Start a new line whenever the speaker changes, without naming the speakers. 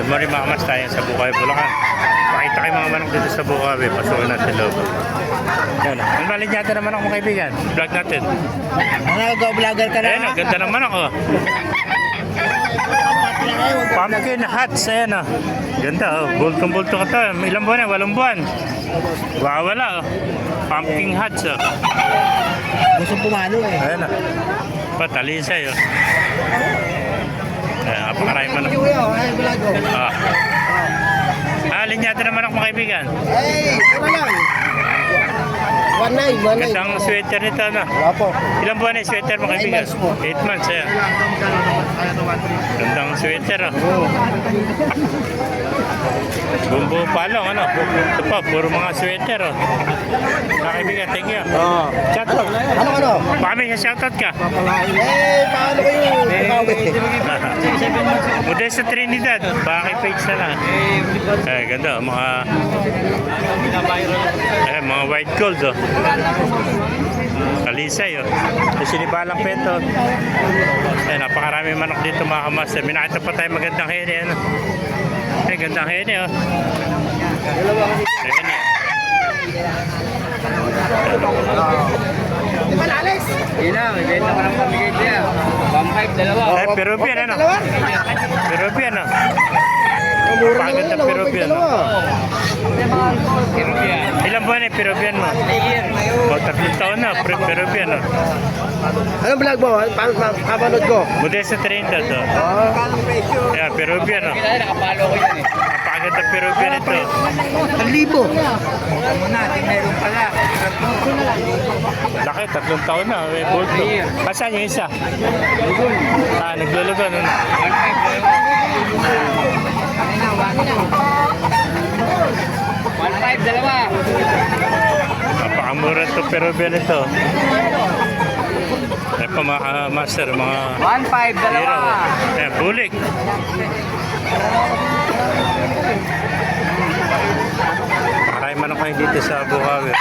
Good morning mga kamas, tayo sa Bukawi, Bulacan. Pakita kayo mga manok dito sa Bukawi. Pasukin natin loob. Yan. Ang balik natin naman ako mga kaibigan. Vlog natin.
Nag-vlogger ka na.
Ayan, ang ganda naman ako. Pumpkin hats, ayan o. Ganda o. Bultong-bulto ka to. Ilang buwan na? 8 buwan. Wawala o. Pumpkin hats o.
Gusto pumalo eh.
Ayan o. Patalisay o. Ayan, napakarami manok. Linyado naman ako mga kaibigan.
Eh, ano lang. 1.9.
Gandang sweater nito ano.
Wala po.
Ilang buwan na yung sweater mga kaibigan? 8 months ayan. Gandang sweater oh. Bumbu palong ano. Ito pa, puro mga sweater oh. Mga kaibigan, thank you. Shoutout.
Ano?
Pakami siya shoutout ka.
Eh, paano kayo?
Mudel sa Trinidad. Bakit page na lang. Eh, ganda. Mga white gold oh. Kalisay oh. Yung sinibalang peto. Eh, napakarami manok dito mga kamas. Minakita pa tayo magandang hene ano. Eh, gandang hene oh. Hene.
Yun na, may benta ko ng pamigay niya. 1.5, dalawa.
Eh, Peruvian ano? Peruvian ano? Paganda Peruvian ano?
Peruvian.
Ilang buwan eh Peruvian mo?
Year.
O, 3 taon na, Peruvian ano?
Ano vlog mo? Kapanood ko.
Mudel sa Trinidad oh. Yeah, Peruvian oh.
Kaya nakapalo ko yan eh.
Napakaganda Peruvian ito.
1,000.
Ano natin meron pala.
Laki, 3 taon na. May bulto. Asan yung isa? Naglulugan. Ano?
1.5, dalawa.
Napakamura ito Peruvian ito. Eh pa mga master, mga
1.5, dalawa.
hero. Eh, bulik. Maraming manok kayo dito sa Bukawi.